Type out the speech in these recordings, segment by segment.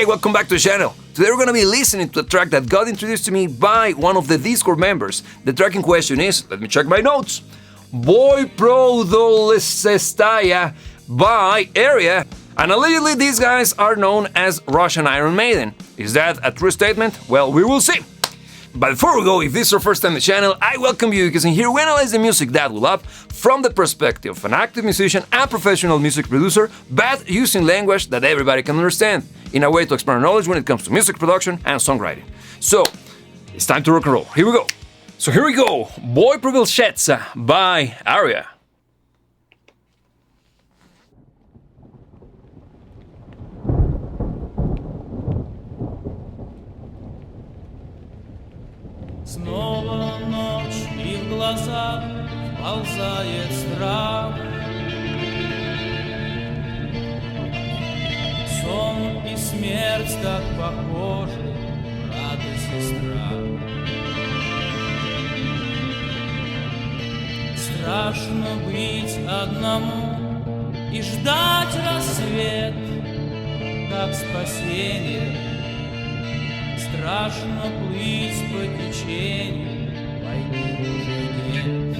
Hey, welcome back to the channel. Today we're gonna be listening to a track that got introduced to me by one of the Discord members. The track in question is, let me check my notes, Boi Продолжается by Aria. And allegedly these guys are known as Russian Iron Maiden. Is that a true statement? Well, we will see. But before we go, if this is your first time on the channel, I welcome you because in here we analyze the music that we love from the perspective of an active musician and professional music producer, but using language that everybody can understand, in a way to expand knowledge when it comes to music production and songwriting. So, it's time to rock and roll. Here we go. So here we go, Бой Продолжается by Aria. Снова ночь, и в глазах ползает страх. Сон и смерть так похожи, радость и страх. Страшно быть одному и ждать рассвет, как спасение. Страшно плыть по течению, войны уже нет.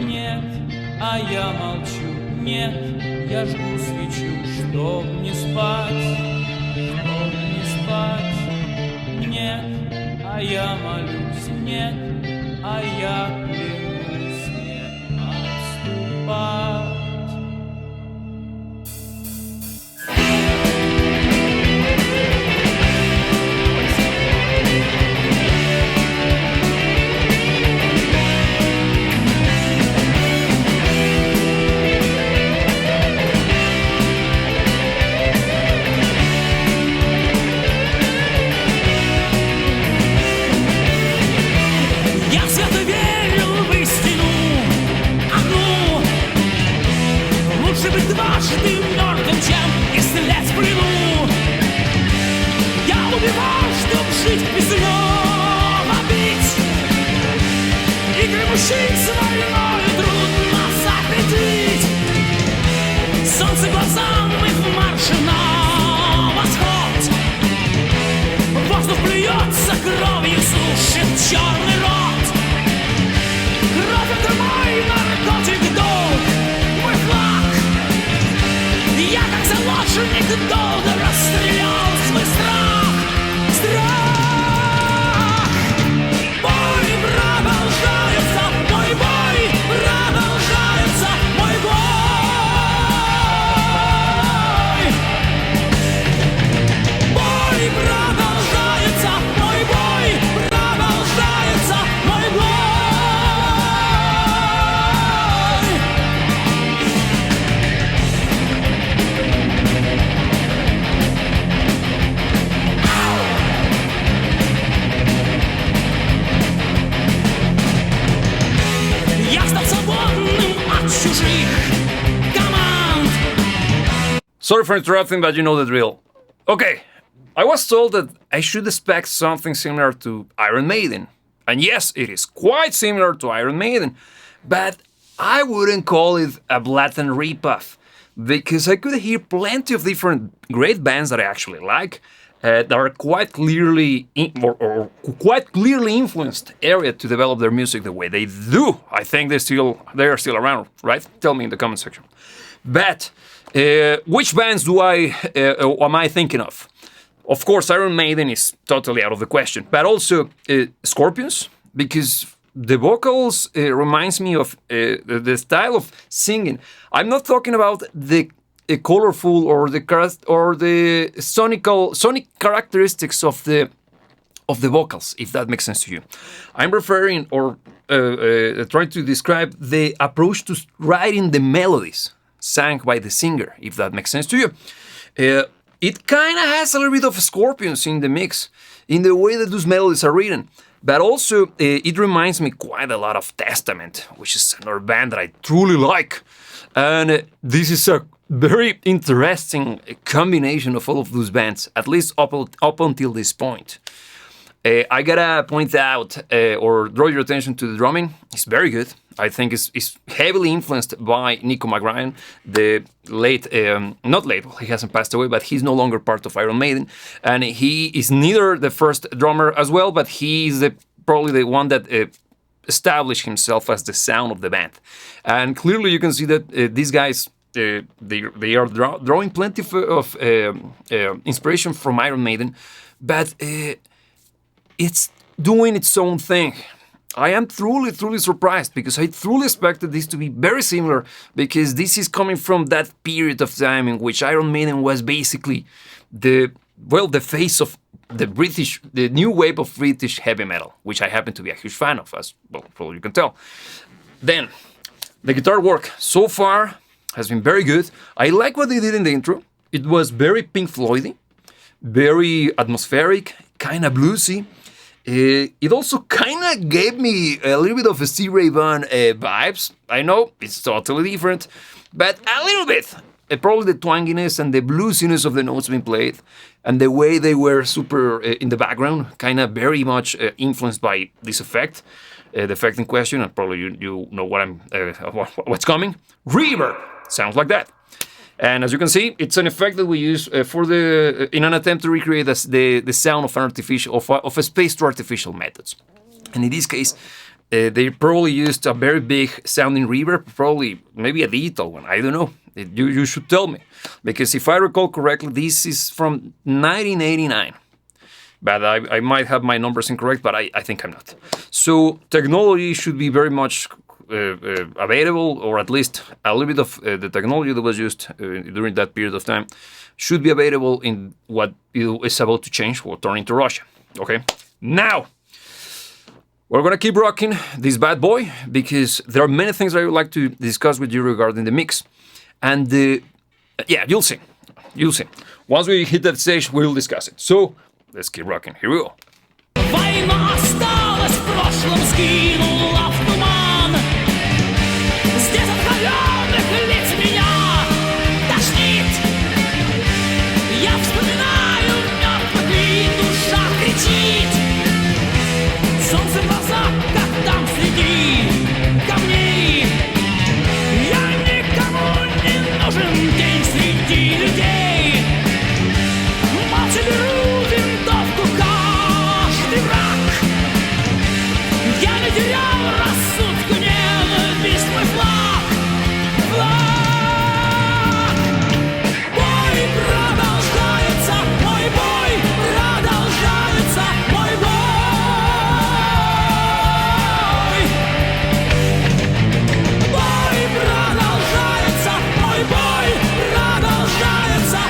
Нет, а я молчу, нет, я жгу свечу, чтоб не спать, чтоб не спать. Нет, а я молюсь, нет, а я клянусь не отступать. Дважды мертвым, чем истлеть в плену. Я убивал, чтоб жить без иного бить. Игры мужчин с войною трудно запретить. Солнце глазам и в марше на восход. Воздух плюется кровью, сушит черный рот. Кровь — это мой наркотик, долг, мой флаг. Я как заложник долго расстрелял свой страх, страх. Бой продолжается, мой бой продолжается, мой бой. Бой продолжается, мой бой продолжается, мой бой. Sorry for interrupting, but you know the drill. Okay, I was told that I should expect something similar to Iron Maiden. And yes, it is quite similar to Iron Maiden, but I wouldn't call it a blatant ripoff, because I could hear plenty of different great bands that I actually like, that are quite clearly quite clearly influenced Aria to develop their music the way they do. I think they are still around, right? Tell me in the comment section. But which bands am I thinking of? Of course, Iron Maiden is totally out of the question, but also Scorpions, because the vocals reminds me of the style of singing. I'm not talking about the colorful or the sonic characteristics of the vocals, if that makes sense to you. I'm referring or trying to describe the approach to writing the melodies sang by the singer, if that makes sense to you. It kind of has a little bit of Scorpions in the mix, in the way that those melodies are written. But also, it reminds me quite a lot of Testament, which is another band that I truly like. And this is a very interesting combination of all of those bands, at least up until this point. I gotta point out or draw your attention to the drumming. It's very good. I think it's heavily influenced by Nico McBride, the late, not late, he hasn't passed away, but he's no longer part of Iron Maiden. And he is neither the first drummer as well, but he's probably the one that established himself as the sound of the band. And clearly you can see that these guys, they are drawing plenty of inspiration from Iron Maiden, but it's doing its own thing. I am truly surprised because I truly expected this to be very similar, because this is coming from that period of time in which Iron Maiden was basically the face of the new wave of British heavy metal, which I happen to be a huge fan of, as well, probably you can tell. Then, the guitar work so far has been very good. I like what they did in the intro. It was very Pink Floydy, very atmospheric, kind of bluesy. It also kind of gave me a little bit of a Stevie Ray Vaughan vibes. I know it's totally different, but a little bit. Probably the twanginess and the bluesiness of the notes being played, and the way they were super in the background, kind of very much influenced by this effect. The effect in question, and probably you know what what's coming. Reverb sounds like that. And as you can see, it's an effect that we use in an attempt to recreate the sound of a space to artificial methods. And in this case, they probably used a very big sounding reverb, probably maybe a digital one. I don't know. You should tell me, because if I recall correctly, this is from 1989. But I might have my numbers incorrect, but I think I'm not. So technology should be very much available, or at least a little bit of the technology that was used during that period of time should be available in what is about to change or turn into Russia. Okay, now we're gonna keep rocking this bad boy, because there are many things I would like to discuss with you regarding the mix, and yeah, you'll see. Once we hit that stage, we'll discuss it. So let's keep rocking. Here we go. Война осталась в прошлом, скинула в туман. Здесь от холеных лиц меня тошнит. Я вспоминаю мертвых, и душа кричит. Солнце в глазах, как там среди камней. Я никому не нужен, день среди людей. Молча беру винтовку, каждый враг. Я не терял рассудку, ненависть мой флаг. Флаг. Бой продолжается, мой бой продолжается, мой бой. Бой продолжается, мой бой продолжается,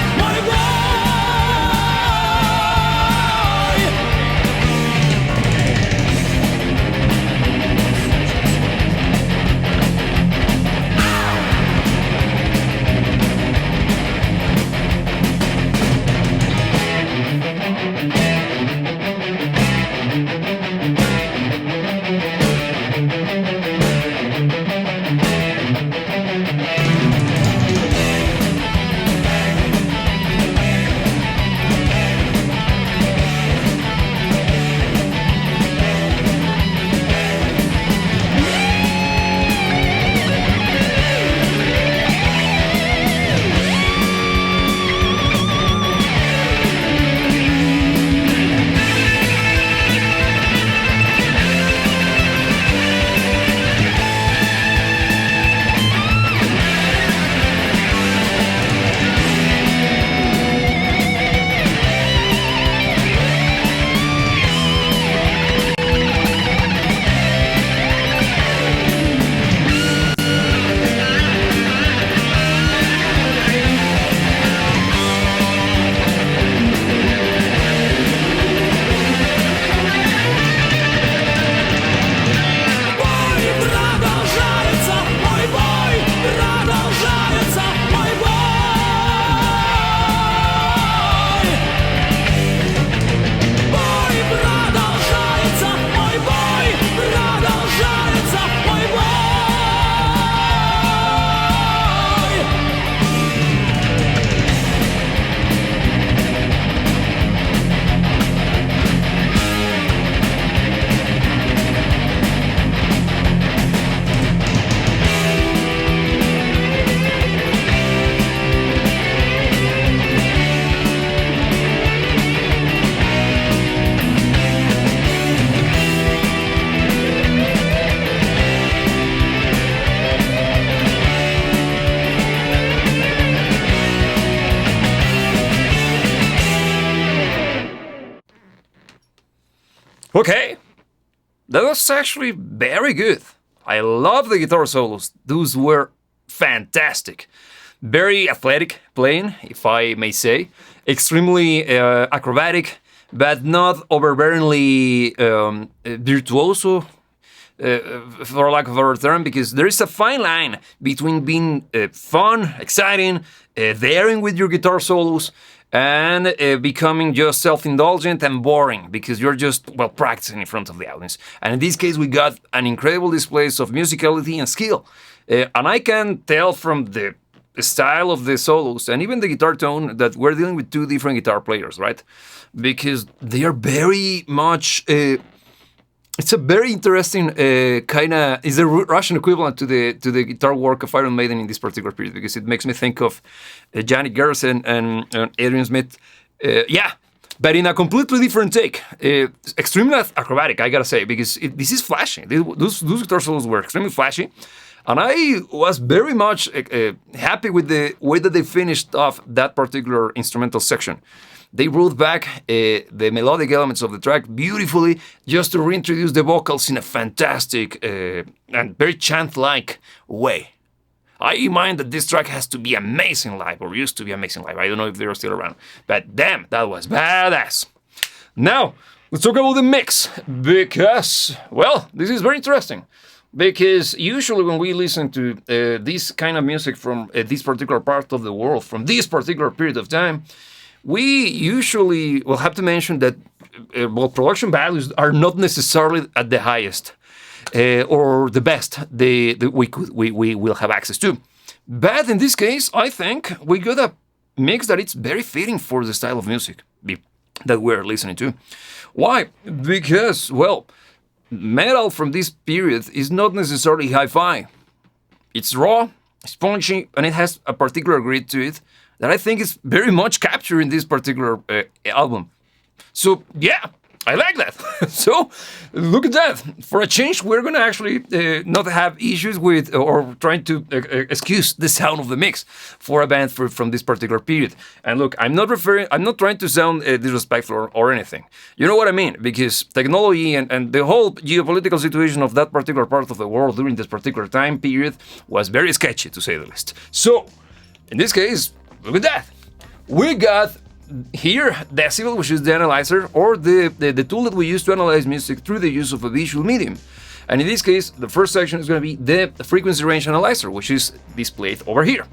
Okay, that was actually very good. I love the guitar solos. Those were fantastic. Very athletic playing, if I may say. Extremely acrobatic, but not overbearingly virtuoso, for lack of a better term, because there is a fine line between being fun, exciting, daring with your guitar solos, and becoming just self-indulgent and boring because you're just, well, practicing in front of the audience. And in this case, we got an incredible displays of musicality and skill. And I can tell from the style of the solos and even the guitar tone that we're dealing with two different guitar players, right? Because they are very much... it's a very interesting kind of... It's the Russian equivalent to the guitar work of Iron Maiden in this particular period, because it makes me think of Johnny Garrison and Adrian Smith. Yeah, but in a completely different take. Extremely acrobatic, I gotta say, because this is flashy. Those guitar solos were extremely flashy. And I was very much happy with the way that they finished off that particular instrumental section. They brought back the melodic elements of the track beautifully, just to reintroduce the vocals in a fantastic and very chant-like way. I mind that this track has to be amazing live, or used to be amazing live. I don't know if they're still around. But damn, that was badass. Now, let's talk about the mix, because, well, this is very interesting. Because usually when we listen to this kind of music from this particular part of the world, from this particular period of time, we usually will have to mention that production values are not necessarily at the highest or the best we will have access to. But in this case, I think we got a mix that it's very fitting for the style of music that we're listening to. Why? Because, well, metal from this period is not necessarily hi-fi. It's raw, it's punchy, and it has a particular grit to it that I think is very much captured in this particular album. So, yeah, I like that. So, look at that. For a change, we're going to actually not have issues with or trying to excuse the sound of the mix for a band from this particular period. And look, I'm not trying to sound disrespectful or anything. You know what I mean? Because technology and the whole geopolitical situation of that particular part of the world during this particular time period was very sketchy, to say the least. So, in this case, look at that. We got here decibel, which is the analyzer, or the tool that we use to analyze music through the use of a visual medium. And in this case, the first section is going to be the frequency range analyzer, which is displayed over here.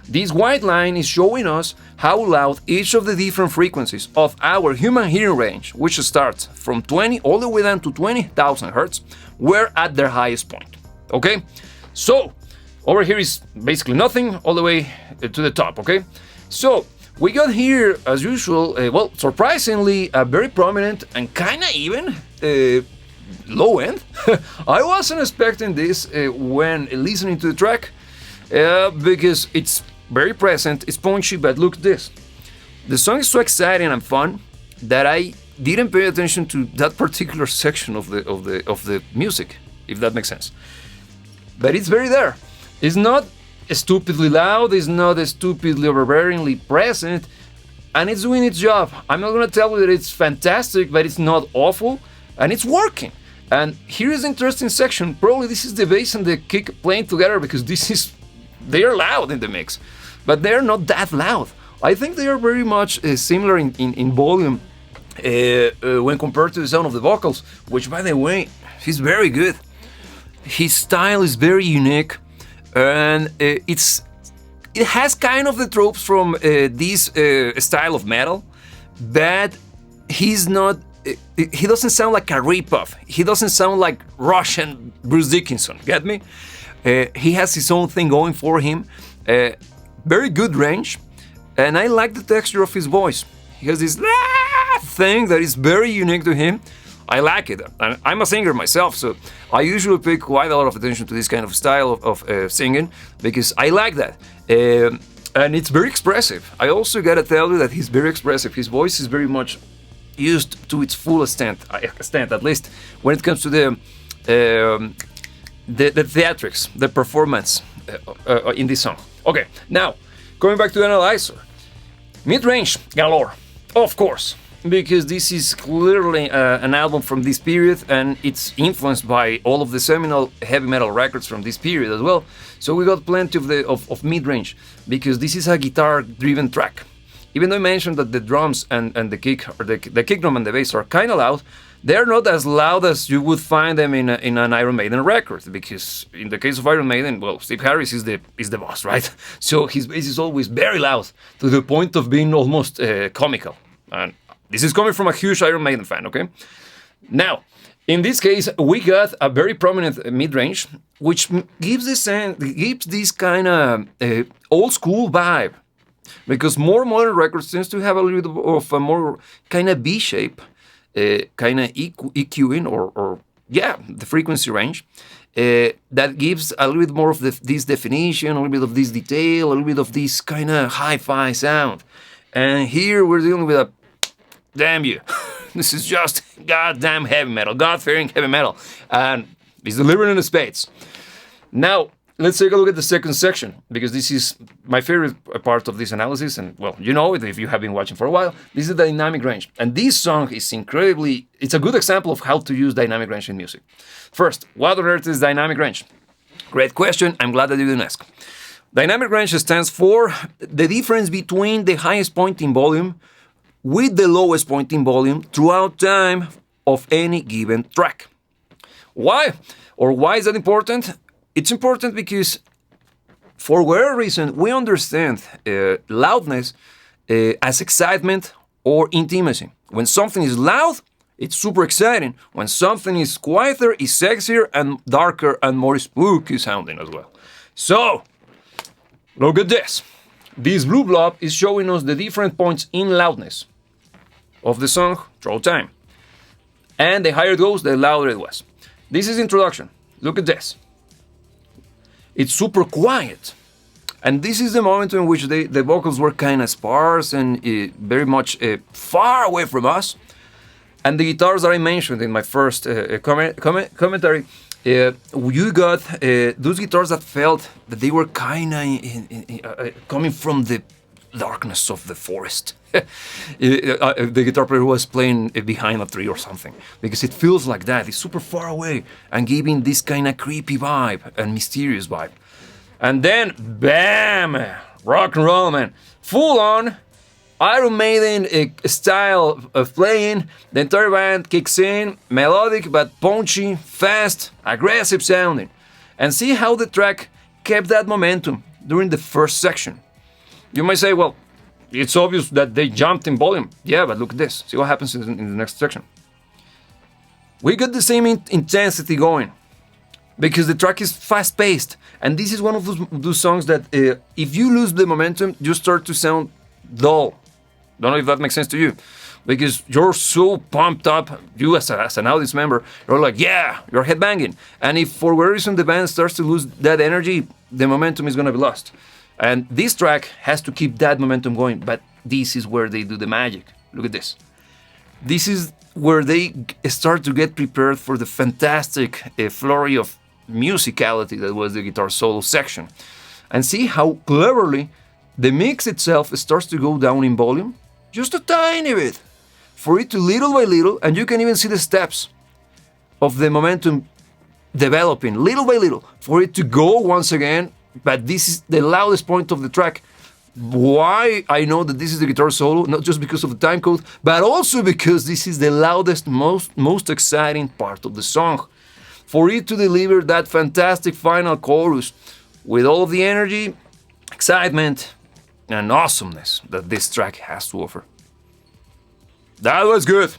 This white line is showing us how loud each of the different frequencies of our human hearing range, which starts from 20 all the way down to 20,000 Hertz, were at their highest point. Okay? So, over here is basically nothing all the way to the top, okay? So, we got here, as usual, well, surprisingly, a very prominent and kind of even low end. I wasn't expecting this when listening to the track, because it's very present, it's punchy, but look at this. The song is so exciting and fun that I didn't pay attention to that particular section of the music, if that makes sense. But it's very there. It's not stupidly loud, it's not stupidly overbearingly present, and it's doing its job. I'm not gonna tell you that it's fantastic, but it's not awful, and it's working. And here is the interesting section. Probably this is the bass and the kick playing together, because they are loud in the mix, but they're not that loud. I think they are very much similar in volume when compared to the sound of the vocals, which, by the way, he's very good. His style is very unique. And it has kind of the tropes from this style of metal, but he's not. He doesn't sound like a ripoff. He doesn't sound like Russian Bruce Dickinson. Get me? He has his own thing going for him. Very good range, and I like the texture of his voice. He has this thing that is very unique to him. I like it. And I'm a singer myself, so I usually pay quite a lot of attention to this kind of style of singing, because I like that. And it's very expressive. I also gotta tell you that he's very expressive. His voice is very much used to its full extent, at least when it comes to the theatrics, the performance in this song. Okay, now, going back to the analyzer. Mid-range galore, of course. because this is clearly an album from this period, and it's influenced by all of the seminal heavy metal records from this period as well. So we got plenty of mid-range, because this is a guitar-driven track. Even though I mentioned that the drums and the kick, or the kick drum and the bass are kind of loud, they're not as loud as you would find them in an Iron Maiden record, because in the case of Iron Maiden, well, Steve Harris is the boss, right? So his bass is always very loud, to the point of being almost comical. And this is coming from a huge Iron Maiden fan, okay? Now, in this case, we got a very prominent mid-range, which gives this kind of old school vibe, because more modern records tends to have a little bit of a more kind of B shape, kind of EQing or the frequency range, that gives a little bit more of this definition, a little bit of this detail, a little bit of this kind of hi-fi sound. And here we're dealing with a, damn you, this is just goddamn heavy metal, God-fearing heavy metal, and it's delivering in the spades. Now, let's take a look at the second section, because this is my favorite part of this analysis, and well, you know it if you have been watching for a while. This is the dynamic range, and this song is it's a good example of how to use dynamic range in music. First, what on earth is dynamic range? Great question, I'm glad that you didn't ask. Dynamic range stands for the difference between the highest point in volume with the lowest point in volume throughout time of any given track. Why? Or why is that important? It's important because, for whatever reason, we understand loudness as excitement or intimacy. When something is loud, it's super exciting. When something is quieter, it's sexier and darker and more spooky sounding as well. So, look at this. This blue blob is showing us the different points in loudness of the song throughout time. And the higher it goes, the louder it was. This is introduction. Look at this. It's super quiet. And this is the moment in which the vocals were kind of sparse and very much far away from us. And the guitars that I mentioned in my first commentary, you got those guitars that felt that they were kind of coming from the darkness of the forest. The guitar player was playing behind a tree or something, because it feels like that. It's super far away and giving this kind of creepy vibe and mysterious vibe. And then, bam! Rock and roll, man. Full on Iron Maiden style of playing. The entire band kicks in, melodic but punchy, fast, aggressive sounding. And see how the track kept that momentum during the first section. You might say, well, it's obvious that they jumped in volume. Yeah, but look at this. See what happens in the next section. We got the same intensity going, because the track is fast-paced. And this is one of those songs that if you lose the momentum, you start to sound dull. Don't know if that makes sense to you, because you're so pumped up, you as an audience member, you're like, yeah, you're headbanging. And if for whatever reason the band starts to lose that energy, the momentum is going to be lost. And this track has to keep that momentum going, but this is where they do the magic. Look at this. This is where they start to get prepared for the fantastic flurry of musicality that was the guitar solo section. And see how cleverly the mix itself starts to go down in volume, just a tiny bit, for it to little by little, and you can even see the steps of the momentum developing little by little, for it to go once again. But this is the loudest point of the track. Why I know that this is the guitar solo, not just because of the time code, but also because this is the loudest, most exciting part of the song. For it to deliver that fantastic final chorus with all of the energy, excitement, and awesomeness that this track has to offer. That was good.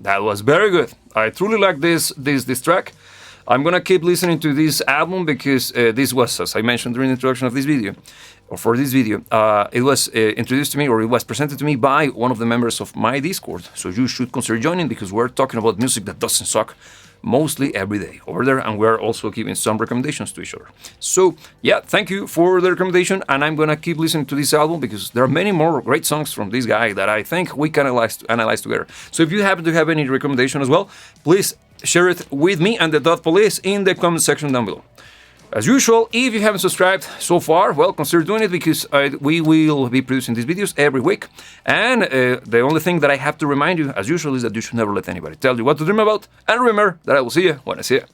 That was very good. I truly like this track. I'm gonna keep listening to this album because this was, as I mentioned during the introduction of this video, or for this video, it was introduced to me, or it was presented to me by one of the members of my Discord. So you should consider joining, because we're talking about music that doesn't suck mostly every day over there, and we're also giving some recommendations to each other. So yeah, thank you for the recommendation, and I'm gonna keep listening to this album because there are many more great songs from this guy that I think we can analyze together. So if you happen to have any recommendation as well, please share it with me and the Dot Police in the comment section down below. As usual, if you haven't subscribed so far, well, consider doing it because we will be producing these videos every week. And the only thing that I have to remind you, as usual, is that you should never let anybody tell you what to dream about. And remember that I will see you when I see you.